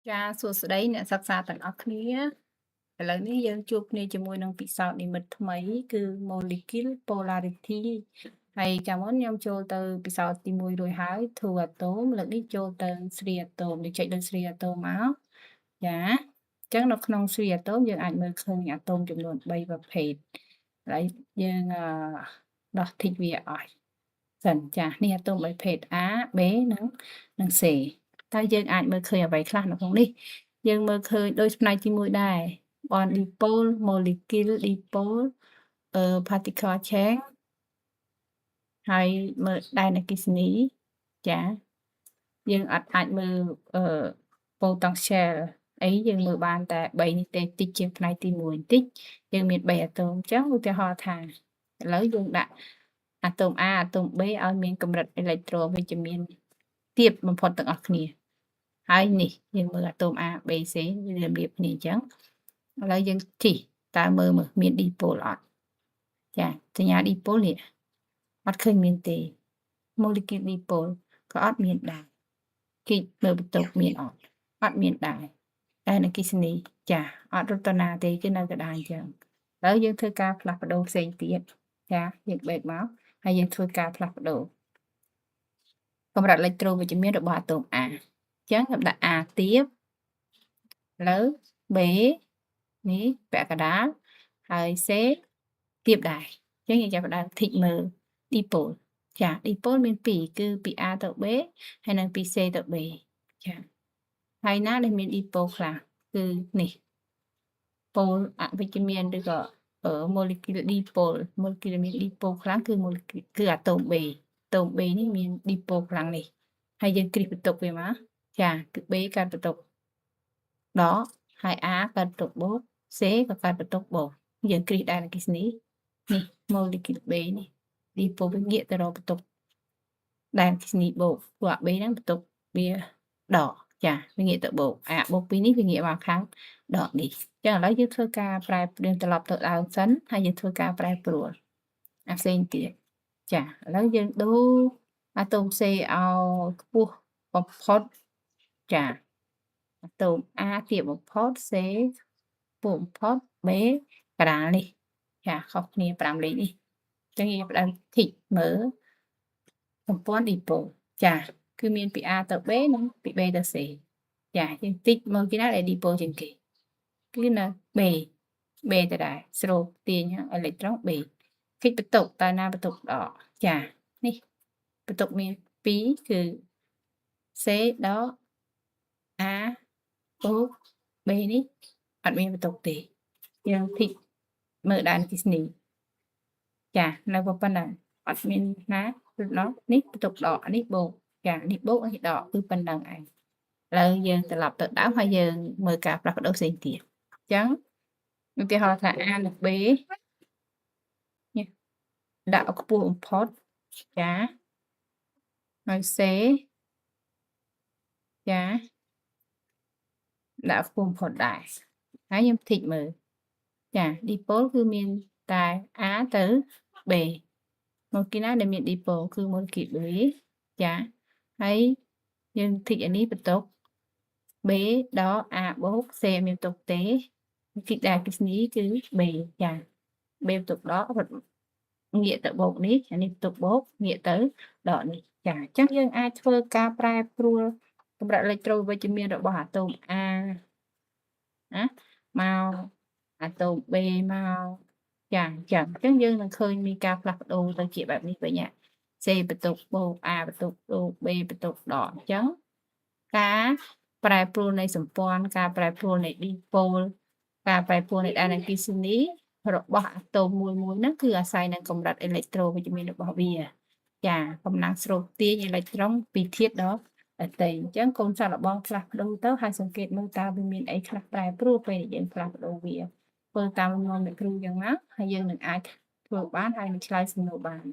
ចាសួស្តីអ្នកសិក្សាទាំងអស់គ្នាឥឡូវនេះយើងជួបគ្នាជាមួយនឹងពិសោធន៍និម្មិតថ្មីគឺ Molecule Polarity ហើយកាលមុនខ្ញុំចូលទៅពិសោធន៍ទី1រួចហើយ Two Atom លើកនេះចូលទៅ Three Atom ដូចចុចលើ Three Atom មកចាអញ្ចឹងនៅក្នុង Three Atom យើងអាចមើលឃើញអាតូមចំនួន3ប្រភេទហើយយើងដោះធីកវាអស់សិនចានេះអាតូមប្រភេទ A B និង C តើយើងអាចមើលឃើញអ្វីខ្លះនៅក្នុងនេះយើងមើលឃើញដូចផ្នែកទី1ដែរបន dipole molecule dipole particle chain ហើយមើលដែនអគ្គិសនីចាយើងអត់អាចមើលpotential អីយើងមើលបានតែ3នេះទេតិចជាងផ្នែកទី1បន្តិចយើងមាន3អាតូមអញ្ចឹងឧទាហរណ៍ថាឥឡូវយើងដាក់អាតូម A អាតូម B ឲ្យមានកម្រិតអេឡិចត្រូវិជ្ជមានទាបបំផុតទាំងអស់គ្នាហើយនេះយើងមើលអាតូម A B C រៀបគ្នាអញ្ចឹងឥឡូវយើងជីកតើមើលមាន dipole អត់ចាសញ្ញា dipole នេះអត់ឃើញមានទេ molecule dipole ក៏អត់មានដែរគិតមើលបន្ទុកមានអត់មានដែរតែអគ្គិសនីចាអត់រត់ទៅណាទេគឺនៅកណ្ដាលអញ្ចឹងឥឡូវយើងធ្វើការផ្លាស់ប្ដូរផ្សេងទៀតចាយើងបេកមកហើយយើងធ្វើការផ្លាស់ប្ដូរកម្រិតអេឡិចត្រូវិជ្ជមានរបស់អាតូម A អញ្ចឹងខ្ញុំដាក់ A ទាបឥឡូវ B នេះពាក់កណ្ដាលហើយ C ទាបដែរអញ្ចឹងយើងចាប់ផ្ដើមធីកមើល dipole ចា dipole មាន2គឺពី A ទៅ B ហើយនិងពី C ទៅ B ចាហើយណាដែលមាន dipole ខ្លះគឺនេះប៉ូលអវិជ្ជមានឬក៏molecule dipole molecule មាន dipole ខ្លាំងគឺ molecule គឺអាតូម B អាតូម B នេះមាន dipole ខ្លាំងនេះហើយយើងគ្រីសបន្ទុកវាមកចាគឺ B កើតបន្ទុកដកហើយ A កើតបន្ទុកបូក C ក៏កើតបន្ទុកបូកយើងគ្រីសដែនអគ្គិសនីនេះ molecule B នេះ dipole វាងាកទៅរកបន្ទុកដែនអគ្គិសនីបូកព្រោះអា B ហ្នឹងបន្ទុកវាដកចាវាងាកទៅបូកអាបូក2នេះវាងាកមកខាងដកនេះចឹងឥឡូវយើងធ្វើការប្រែប្រៀនត្រឡប់ទៅដើមសិនហើយយើងធ្វើការប្រែប្រួលអាផ្សេងទៀតចាឥឡូវយើងដូរអាតូម C ឲ្យខ្ពស់បំផុតចាអាតូម A ទាបបំផុត C ខ្ពស់បំផុត B កណ្ដាលនេះចាខុសគ្នា5លេខនេះចឹងយើងផ្ដើមធីកមើលសម្ព័ន្ធ dipole ចាគឺមានពី A ទៅ B និងពី B ទៅ C ចាយើងតិចមើលគេណាដែល dipole ជាងគេគឺនៅ B ទៅដែរស្រូបទាញអេឡិចត្រូន B គិតបន្ទុកតើណាបន្ទុកដកចានេះបន្ទុកមាន2គឺ C ដក A បូក B នេះអត់មានបន្ទុកទេយើងធីកមើលដែនអគ្គិសនីចានៅប៉ុណ្ណឹងអត់មានណាគឺដល់នេះបន្ទុកដកនេះបូកចានេះបូកនេះដកគឺប៉ុណ្ណឹងឯងឥឡូវយើងត្រឡប់ទៅដើមហើយយើងមើលការផ្លាស់ប្ដូរផ្សេងទៀតអញ្ចឹងឧទាហរណ៍ថា A និង B នេះដាក់ឲ្យខ្ពស់បំផុតចាហើយ C ចាដាក់ខ្ពស់បំផុតដែរហើយខ្ញុំធីកមើលចា dipole គឺមានតែ A ទៅ B មកគីណាដែលមាន dipole គឺ molecule B ចាហើយយើងធីកអានេះបន្ទុក B ដក A បូក C មានបន្ទុកទេគិតដែរអគ្គិសនីគឺ B ចា B បន្ទុកដករត់ងាកទៅបូកនេះអានេះបន្ទុកបូកងាកទៅដកនេះចាអញ្ចឹងយើងអាចធ្វើការប្រែប្រួលកម្រិតអេឡិចត្រូវិជ្ជមានរបស់អាតូម A ណាមកអាតូម B មកចាអញ្ចឹងយើងនឹងឃើញមានការផ្លាស់ប្ដូរទៅជាបែបនេះវិញC បន្ទុកបូក A បន្ទុកបូក B បន្ទុកដកអញ្ចឹងការប្រែប្រួលនៃសម្ព័ន្ធការប្រែប្រួលនៃ dipole ការប្រែប្រួលនៃដែនអគ្គិសនីរបស់អាតូមមួយហ្នឹងគឺអាស្រ័យនឹងកម្រិតអេឡិចត្រូវិជ្ជមានរបស់វាចាកម្លាំងស្រូបទាញអេឡិចត្រូនពីធាតុដល់ដទៃអញ្ចឹងកូនសាកល្បងផ្លាស់ប្ដូរទៅហើយសង្កេតមើលតើវាមានអីខ្លះប្រែប្រួលពេលដែលយើងផ្លាស់ប្ដូរវាធ្វើតាមលំនាំអ្នកគ្រូយ៉ាងណាហើយយើងនឹងអាចធ្វើបានហើយនឹងឆ្លើយសំណួរបាន